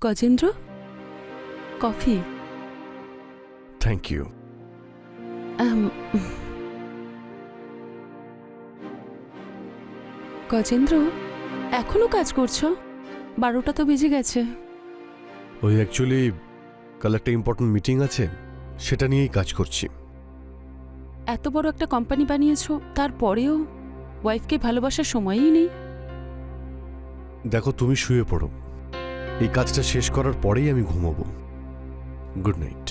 Gajendra, coffee. Thank you. Gajendra, এখনো কাজ করছো? 12টা তো বেজে গেছে। ওই অ্যাকচুয়ালি কাল একটা ইম্পর্টেন্ট মিটিং আছে, সেটা নিয়েই কাজ করছি। এত বড় একটা কোম্পানি বানিয়েছো, তারপরেও ওয়াইফকে ভালোবাসার সময়ই নেই। দেখো, তুমি শুয়ে পড়ো, এই কাজটা শেষ করার পরেই আমি ঘুমোবো। Good night.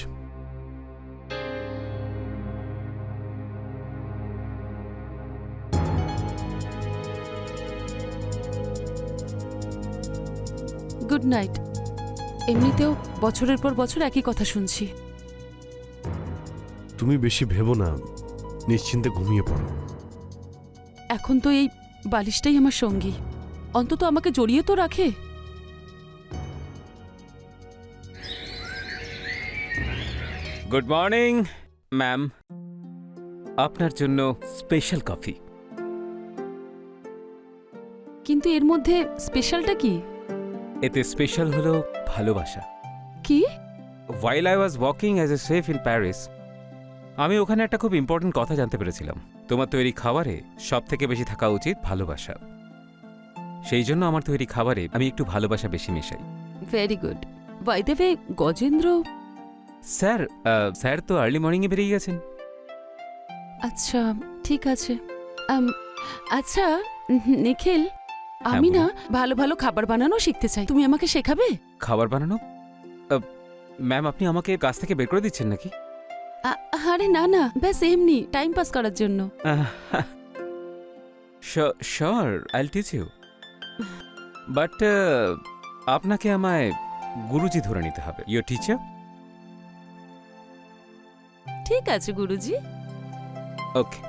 Good night. এমনিতেও বছরের পর বছর একই কথা শুনছি। তুমি বেশি ভেবো না, নিশ্চিন্তে ঘুমিয়ে পড়ো। এখন তো এই বালিশটাই আমার সঙ্গী, অন্তত আমাকে জড়িয়ে তো রাখে। গুড মর্নিং ম্যাম, আপনার জন্য স্পেশাল কফি। কিন্তু এর মধ্যে স্পেশালটা কি? এতে স্পেশাল হলো ভালোবাসা। কি? While I was walking as a chef in Paris, আমি ওখানে একটা খুব ইম্পর্টেন্ট কথা জানতে পেরেছিলাম। তোমার তৈরি খাবারে সব থেকে বেশি থাকা উচিত ভালোবাসা। সেই জন্য আমার তৈরি খাবারে আমি একটু ভালোবাসা বেশি মেশাই। Very good. By the way, Gajendra. Sir তো আর্লি মর্নিংয়ে বেরিয়ে গেছেন। আচ্ছা, ঠিক আছে। আচ্ছা নিখিল, আমি না ভালো ভালো খাবার বানানো শিখতে চাই, তুমি আমাকে শেখাবে? খাবার বানানো? ম্যাম, আপনি আমাকে কাজ থেকে বের করে দিচ্ছেন নাকি? আরে না না, ব্যাস এমনি টাইম পাস করার জন্য। Sure, I will teach you, but আপনাকে আমায় গুরুজি ধরে নিতে হবে। Your teacher? ঠিক আছে গুরুজি। ওকে।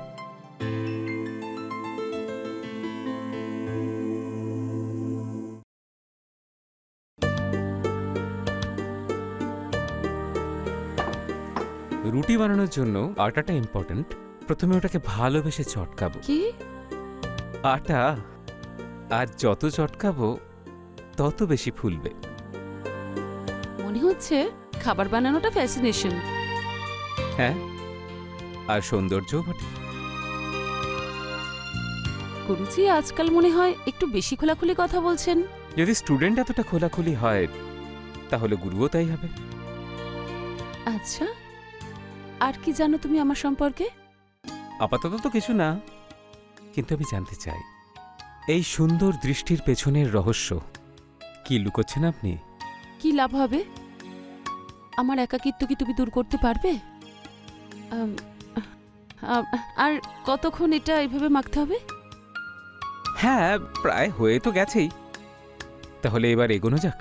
রুটি বানানোর জন্য আটাটা ইম্পর্ট্যান্ট। প্রথমে ওটাকে ভালোবেসে চটকাবো। কি? আটা আর যত চটকাবো তত বেশি ফুলবে। মনে হচ্ছে খাবার বানানোটা ফ্যাসিনেশন। হ্যাঁ, আর সৌন্দর্যও বটে। গুরুজি আজকাল মনে হয় একটু বেশি খোলাখুলি কথা বলছেন। যদি স্টুডেন্ট এতটা খোলাখুলি হয় তাহলে গুরুও তাই হবে। আচ্ছা, আর কি জানো তুমি আমার সম্পর্কে? আপাতত তো কিছু না, কিন্তু আমি জানতে চাই এই সুন্দর দৃষ্টির পেছনের রহস্য কি লুকোচ্ছেন আপনি? কি লাভ হবে? আমার একাকিত্ব কি তুমি দূর করতে পারবে? আর কতক্ষণ এটা এইভাবে মাখতে হবে? হ্যাঁ, প্রায় হয়ে তো গেছেই। তাহলে এবার এগোনো যাক।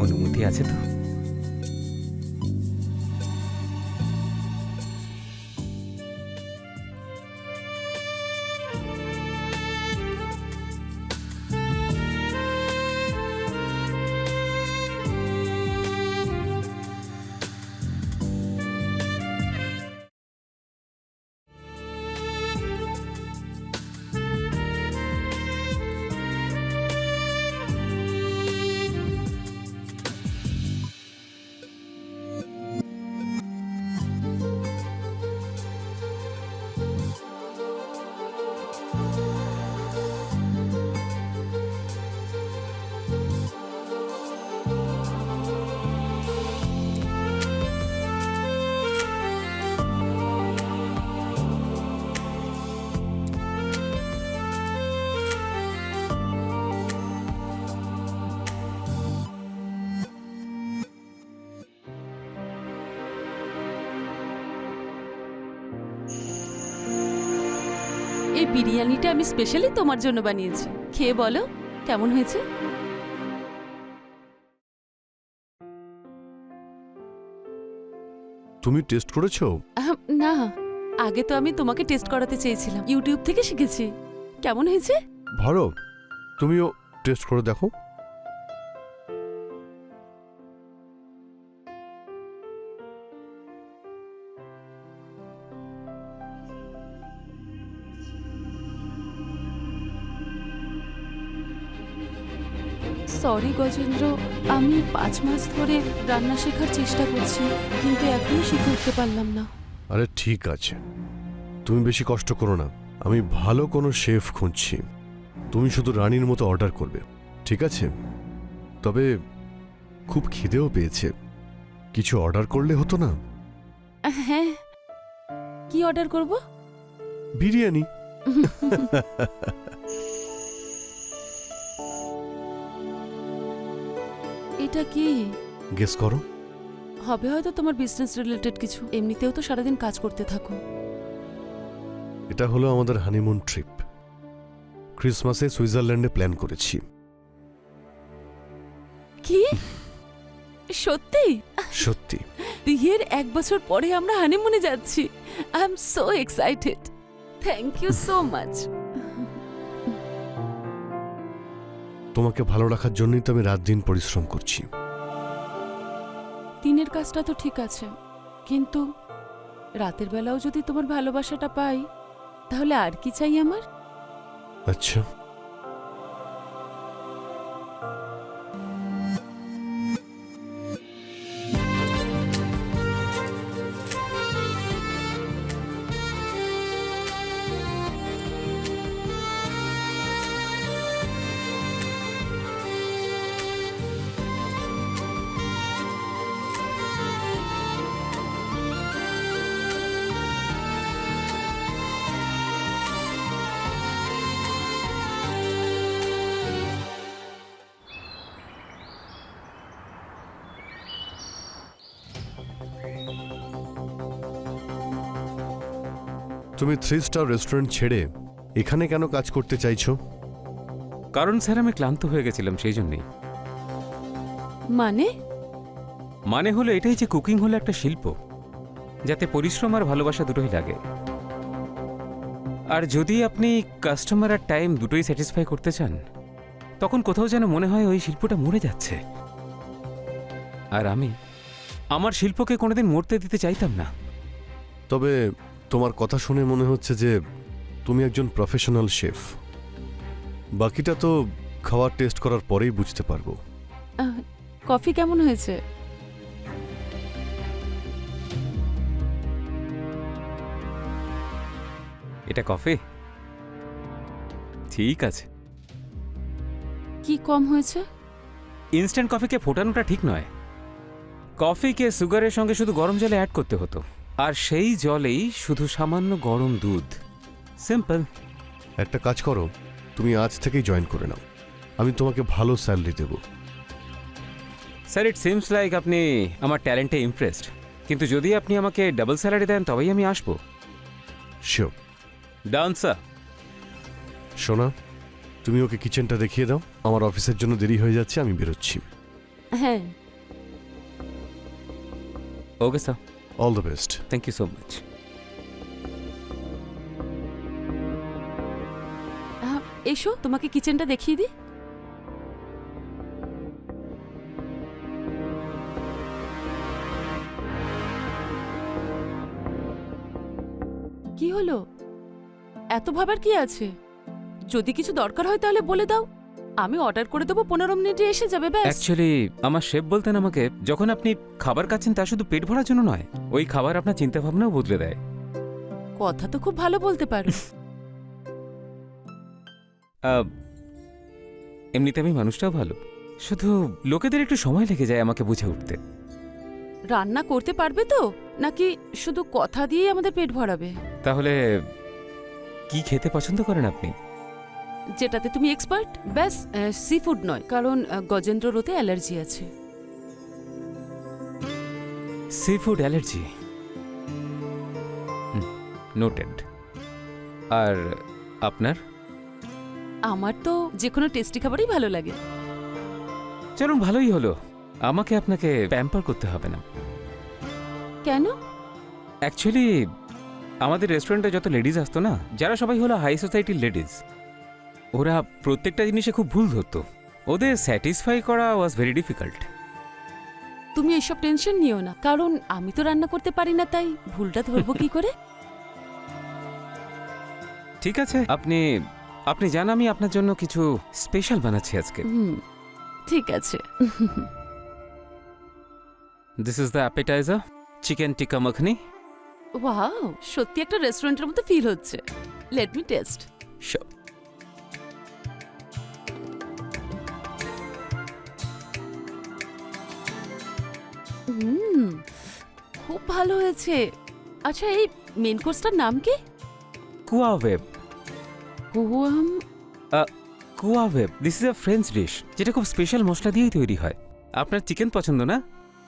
অনুমতি আছে তো? এই বিরিয়ানিটা আমি স্পেশালি তোমার জন্য বানিয়েছি, খেয়ে বলো কেমন হয়েছে। তুমি টেস্ট করেছো? না, আগে তো আমি তোমাকে টেস্ট করাতে চেয়েছিলাম, ইউটিউব থেকে শিখেছি। কেমন হয়েছে? ভালো। তুমিও টেস্ট করে দেখো। সরি গজেন্দ্র, আমি 5 মাস ধরে রান্না শেখার চেষ্টা করছি, কিন্তু এখনো শিখে উঠতে পারলাম না। আরে ঠিক আছে, তুমি বেশি কষ্ট করো না। আমি ভালো কোনো শেফ খুঁজছি, তুমি শুধু রানীর মতো অর্ডার করবে, ঠিক আছে? তবে খুব খিদেও পেয়েছে, কিছু অর্ডার করলে হতো না? হ্যাঁ, কি অর্ডার করব? বিরিয়ানি। এটা কি গেস করো। হবে? হয়তো তোমার বিজনেস রিলেটেড কিছু। এমনিতেও তো সারাদিন কাজ করতে থাকো। এটা হলো আমাদের হানিমুন ট্রিপ। ক্রিসমাসে সুইজারল্যান্ডে প্ল্যান করেছি। কি সত্যি? সত্যি। বিয়ের 1 বছর পরে আমরা হানিমুনে যাচ্ছি। I am so excited. Thank you so much. তোমাকে ভালো রাখার জন্যই তো আমি রাত দিন পরিশ্রম করছি। দিনের কাজটা তো ঠিক আছে, কিন্তু রাতের বেলাও যদি তোমার ভালোবাসাটা পাই, তাহলে আর কি চাই আমার? আচ্ছা, তুমি 3 স্টার রেস্টুরেন্ট ছেড়ে এখানে কেন কাজ করতে চাইছো? কারণ স্যার আমি ক্লান্ত হয়ে গেছিলাম, সেই জন্যই। মানে হলো এটাই যে কুকিং হলো একটা শিল্প, যাতে পরিশ্রম আর ভালোবাসা দুটোই লাগে। আর যদি আপনি কাস্টমার আর টাইম দুটোই স্যাটিসফাই করতে চান, তখন কোথাও যেন মনে হয় ওই শিল্পটা মরে যাচ্ছে। আর আমি আমার শিল্পকে কোনোদিন মরতে দিতে চাইতাম না। তবে তোমার কথা শুনে মনে হচ্ছে যে তুমি একজন প্রফেশনাল শেফ। বাকিটা তো খাবার টেস্ট করার পরেই বুঝতে পারবো। কফি কেমন হয়েছে? এটা কফি? ঠিক আছে। কি কম হয়েছে? ইনস্ট্যান্ট কফিকে ফোটানোটা ঠিক নয়। কফিকে সুগারের সঙ্গে শুধু গরম জলে অ্যাড করতে হতো, আর সেই জলেই শুধু সামান্য গরম দুধ। সিম্পল। একটা কাজ করো, তুমি আজ থেকেই জয়েন করে নাও, আমি তোমাকে ভালো স্যালারি দেব। স্যার, ইট সিমস লাইক আপনি আমার ট্যালেন্টে ইমপ্রেসড, কিন্তু যদি আপনি আমাকে ডাবল স্যালারি দেন তবেই আমি আসবো। শিওর। Done sir. সোনা, তুমি ওকে কিচেনটা দেখিয়ে দাও, আমার অফিসের জন্য দেরি হয়ে যাচ্ছে, আমি বেরোচ্ছি। হ্যাঁ। Okay sir. All the best. Thank you so much. এসো, তোমাকে কিচেনটা দেখিয়ে দিই। কি হলো? এত ভাবার কি আছে? যদি কিছু দরকার হয় তাহলে বলে দাও, আমি অর্ডার করে দেবো, 15 মিনিটে এসে যাবে। ব্যাস। অ্যাকচুয়ালি আমার শেফ বলতেন আমাকে, যখন আপনি খাবার খাচ্ছেন তা শুধু পেট ভরার জন্য নয়, ওই খাবার আপনার চিন্তাভাবনাও বদলে দেয়। কথা তো খুব ভালো বলতে পারো। এমনিতে আমি মানুষটাও ভালো, শুধু লোকেদের একটু সময় লেগে যায় আমাকে বুঝে উঠতে। রান্না করতে পারবে তো, নাকি শুধু কথা দিয়েই আমাদের পেট ভরাবে? তাহলে কি খেতে পছন্দ করেন আপনি? যেটাতে তুমি এক্সপার্ট। ব্যাস, সি ফুড নয়, কারণ গজেন্দ্রর ওতে অ্যালার্জি আছে। Sea food allergy? নোটেড। আর আপনার? আমার তো যে কোনো টেস্টি খাবারই ভালো লাগে। চলুন, ভালোই হলো, আমাকে আপনাকে প্যাম্পার করতে হবে না। কেন? অ্যাকচুয়ালি আমাদের রেস্টুরেন্টে যত লেডিজ আসতো না, যারা সবাই হলো হাই সোসাইটির লেডিজ, ওরা প্রত্যেকটা জিনিসে খুব ভুল ধরতো। ওদের স্যাটিসফাই করা ওয়াজ ভেরি ডিফিকাল্ট। তুমি এসব টেনশন নিও না, কারণ আমি তো রান্না করতে পারি না, তাই ভুলটা ধরবো কি করে? ঠিক আছে, আপনি আপনি জান আমি আপনার জন্য কিছু স্পেশাল বানাচ্ছি আজকে। ঠিক আছে। This is the appetiser, chicken tikka makhani. Wow, সত্যি একটা রেস্টুরেন্টের মতো ফিল হচ্ছে। Let me taste. খুব ভালো হয়েছে। আচ্ছা, এই মেন কোর্সটার নাম কি? কুয়াওয়েব। গোয়াম? কুয়াওয়েব this is a French dish, যেটা খুব স্পেশাল মশলা দিয়েই তৈরি হয়। আপনার চিকেন পছন্দ না,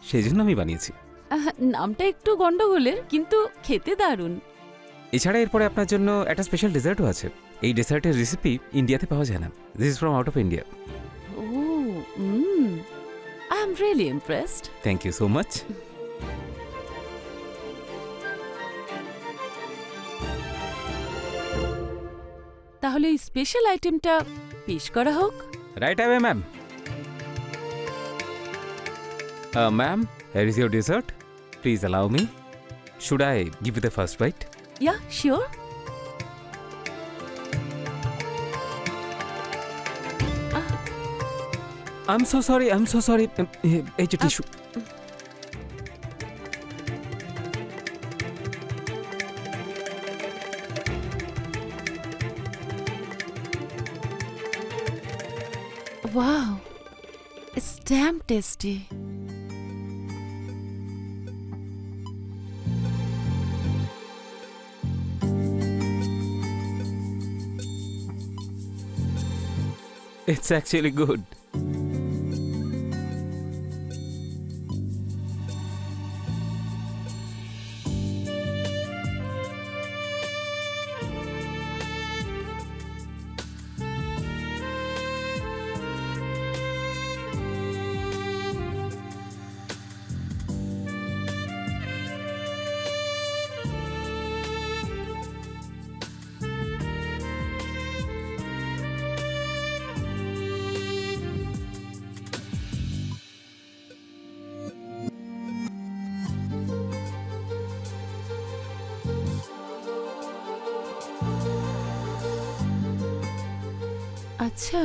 সেই জন্য আমি বানিয়েছি। নামটা একটু গন্ডগোলের, কিন্তু খেতে দারুণ। এছাড়া এরপরে আপনার জন্য একটা স্পেশাল ডেজার্টও আছে। এই ডেজার্টের রেসিপি ইন্ডিয়াতে পাওয়া যায় না। This is from out of India. Oh, I am really impressed. Thank you so much. তাহলে এই স্পেশাল আইটেমটা পেশ করা হোক। Right away ma'am. Ma'am, here is your dessert. Please allow me. Should I give you the first bite? Yeah, sure. I'm so sorry. এই যে tissue. Wow, it's damn tasty. It's actually good. আচ্ছা,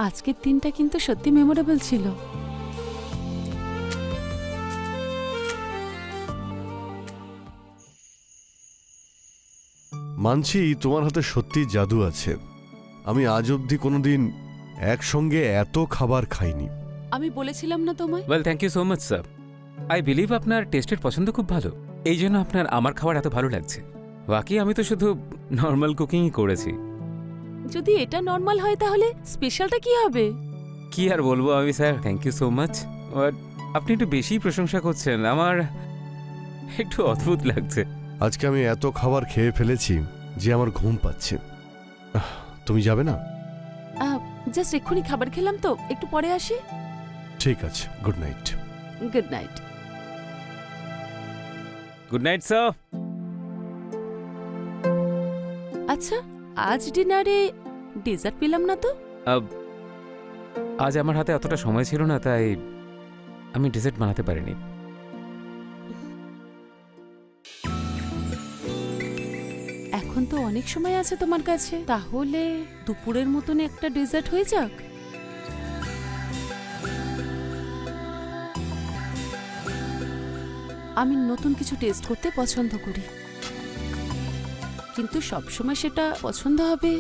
আজকের দিনটা কিন্তু সত্যি memorable ছিল। মানছি তোমার হাতে সত্যি জাদু আছে। আমি আজ অবধি কোনোদিন একসঙ্গে এত খাবার খাইনি। আমি বলেছিলাম না তোমায়? Well, thank you so much, sir. I believe আপনার টেস্টের পছন্দ খুব ভালো, এই জন্য আপনার আমার খাবার এত ভালো লাগছে। বাকি আমি তো শুধু নর্মাল কুকিংই করেছি। যদি এটা নর্মাল হয় তাহলে স্পেশালটা কি হবে? কি আর বলবো আমি sir, thank you so much. But আপনি একটু বেশি প্রশংসা করছেন, আমার একটু অদ্ভুত লাগছে। আজকে আমি এত খাবার খেয়ে ফেলেছি যে আমার ঘুম পাচ্ছে। তুমি যাবে না? জাস্ট এক্ষুনি খাবার খেলাম তো, একটু পরে আসি। ঠিক আছে, good night. Good night. Good night sir. আচ্ছা, আজ ডিনারে ডেজার্ট পেলাম না তো? আজ আমার হাতে এতটা সময় ছিল না, তাই আমি ডেজার্ট বানাতে পারিনি। এখন তো অনেক সময় আছে তোমার কাছে, তাহলে দুপুরের মতন একটা ডেজার্ট হয়ে যাক। আমি নতুন কিছু টেস্ট করতে পছন্দ করি, কিন্তু সবসময় সেটা পছন্দ হবে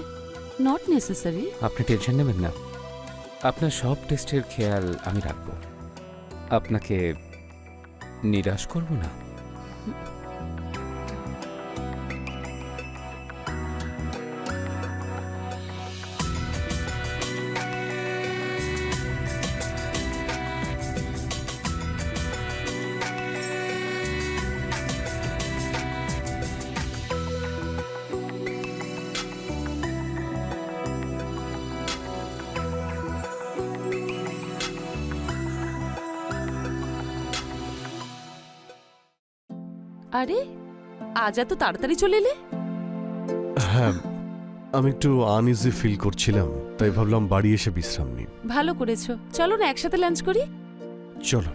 নট নেসেসারি। আপনি টেনশন নেবেন না, আপনার সব টেস্টের খেয়াল আমি রাখবো, আপনাকে নিরাশ করব না। আরে, আজ এত তাড়াতাড়ি চলে এলে? হ্যাঁ, আমি একটু আনইজি ফিল করছিলাম, তাই ভাবলাম বাড়ি এসে বিশ্রাম নিই। ভালো করেছো, চলো না একসাথে লাঞ্চ করি। চলো।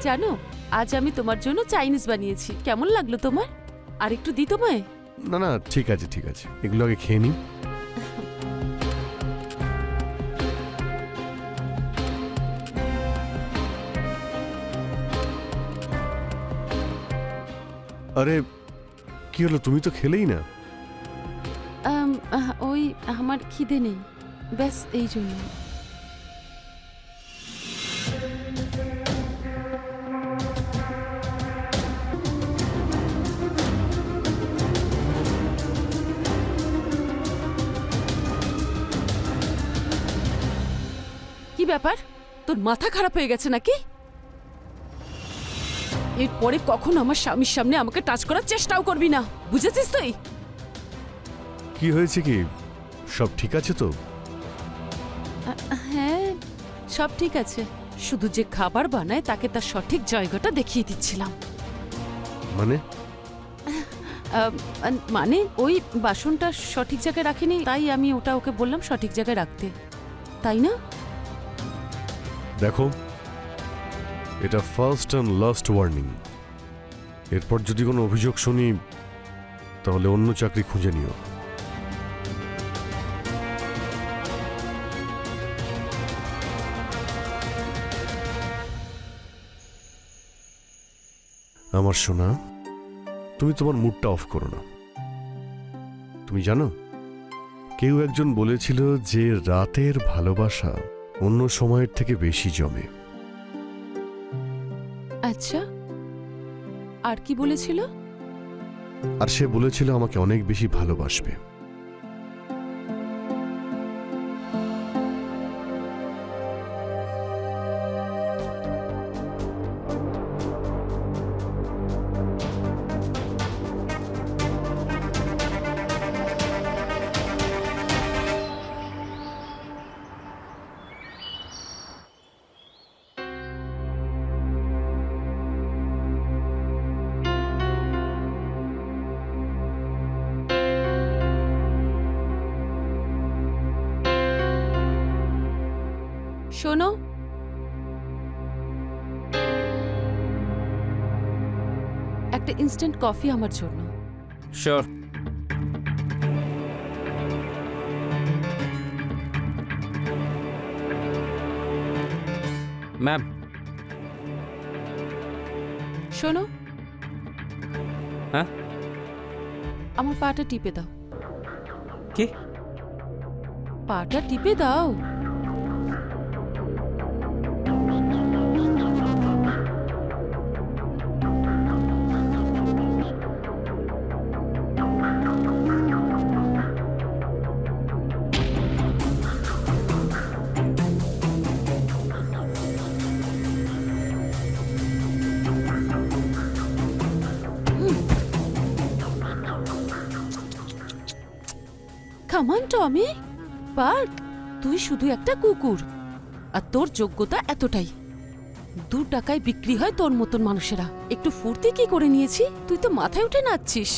জানো, আজ আমি তোমার জন্য চাইনিজ বানিয়েছি। কেমন লাগলো তোমার? আর একটু দি তোমায়। না না, ঠিক আছে ঠিক আছে, এগুলো আগে খেয়ে নিই। আরে কি হলো, তুমি তো খেলেই না। ওই আমার খিদে নেই, ব্যাস এই জন্য। কি ব্যাপার, তোর মাথা খারাপ হয়ে গেছে নাকি? এরপরে কখনো আমার স্বামীর সামনে আমাকে টাচ করার চেষ্টাও করবি না, বুঝেছিস তুই? কি হয়েছে, কি সব ঠিক আছে তো? হ্যাঁ, সব ঠিক আছে, শুধু যে খাবার বানায় তাকে তার সঠিক জায়গাটা দেখিয়ে দিচ্ছিলাম। মানে মানে ওই বাসনটা সঠিক জায়গায় রাখিনি, তাই আমি ওটা ওকে বললাম সঠিক জায়গায় রাখতে, তাই না? দেখো, এটা ফার্স্ট অ্যান্ড লাস্ট ওয়ার্নিং। এরপর যদি কোনো অভিযোগ শুনি তাহলে অন্য চাকরি খুঁজে নিও। আমার সোনা, তুমি তোমার মুডটা অফ করো না। তুমি জানো, কেউ একজন বলেছিল যে রাতের ভালোবাসা অন্য সময়ের থেকে বেশি জমে। আচ্ছা, আর কি বলেছিল? আর সে বলেছিল আমাকে অনেক বেশি ভালোবাসবে। শোনো, একটা ইনস্ট্যান্ট কফি আমার জন্য। শিওর। ম্যাম। শোনো, হ্যাঁ, আমার পাটা টিপে দাও। কি? পাটা টিপে দাও। কামান টমি, পার্ক, তুই শুধু একটা কুকুর, আর তোর যোগ্যতা এতটাই। 2 টাকায় বিক্রি হয় তোর মতন মানুষেরা। একটু ফুর্তি কি করে নিয়েছি, তুই তো মাথায় উঠে নাচছিস।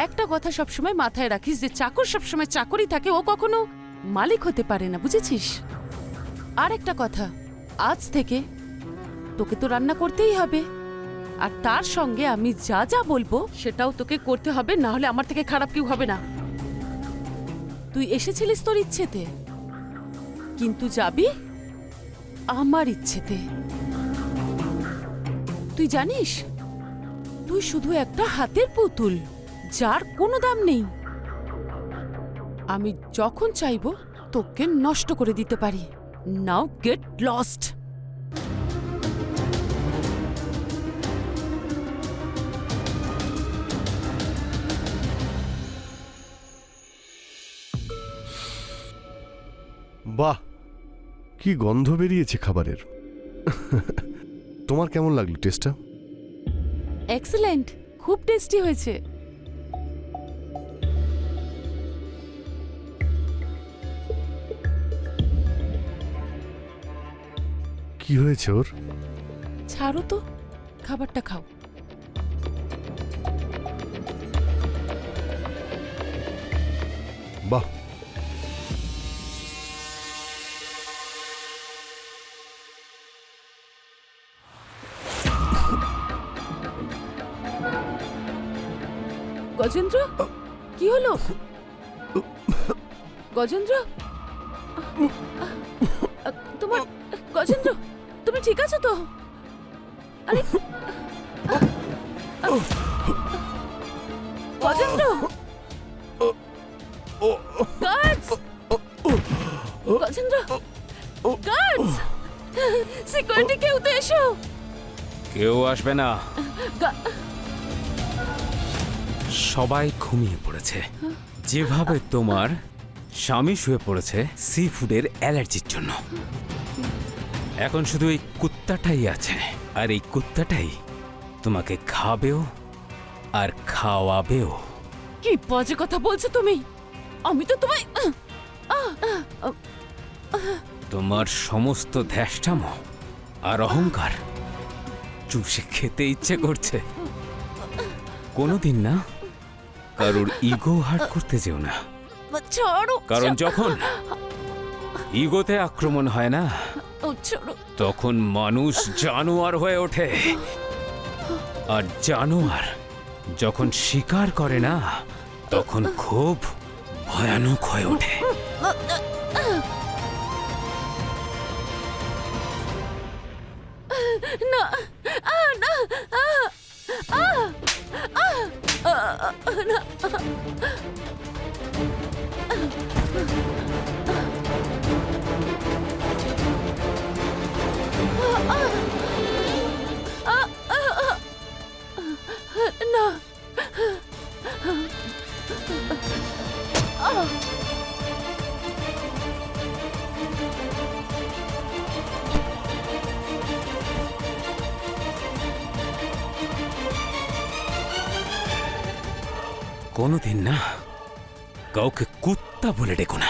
একটা কথা সবসময় মাথায় রাখিস, যে চাকর সবসময় চাকরই থাকে, ও কখনো মালিক হতে পারে না, বুঝেছিস? আর একটা কথা, আজ থেকে তোকে তো রান্না করতেই হবে, আর তার সঙ্গে আমি যা যা বলবো সেটাও তোকে করতে হবে, না হলে আমার থেকে খারাপ কেউ হবে না। তুই এসেছিলিস তোর ইচ্ছেতে, কিন্তু যাবি আমার ইচ্ছেতে। তুই জানিস, তুই শুধু একটা হাতের পুতুল, যার কোনো দাম নেই। আমি যখন চাইবো তোকে নষ্ট করে দিতে পারি। নাও গেট লস্ট। বাহ, কি গন্ধ বেরিয়েছে খাবারের। তোমার কেমন লাগলো টেস্টটা? এক্সেলেন্ট, খুব টেস্টি হয়েছে। কি হয়েছে ওর? ছাড়ো তো, খাবারটা খাও। বাহ, গজেন্দ্র, কি হলো? গজেন্দ্র, তোমার গজেন্দ্র, তুমি ঠিক আছো তো? আরে Gajendra, guards, Gajendra, guards, security কেউ তো এসো। কেউ আসবে না, গা- সবাই ঘুমিয়ে পড়েছে। যেভাবে তোমার স্বামী শুয়ে পড়েছে সি ফুডের অ্যালার্জির জন্য, এখন শুধু এই কুত্তাটাই আছে, আর এই কুত্তাটাই তোমাকে খাবেও আর খাওয়াবেও। কি বাজে কথা বলছো তুমি? আমি তো তোমায় তোমার সমস্ত ধ্যাষ্টামো আর অহংকার চুষে খেতে ইচ্ছে করছে। কোনোদিন না কারোর ইগো হার্ট করতে যেও না, ছাড়ো, কারণ যখন ইগোতে আক্রমণ হয় না, ছাড়ো। তখন মানুষ জানোয়ার হয়ে ওঠে, আর জানোয়ার যখন শিকার করে না, তখন খুব ভয়ানক হয়ে ওঠে। না, না, না। না, কোনোদিন না কাউকে কুত্তা বলে ডেকো না।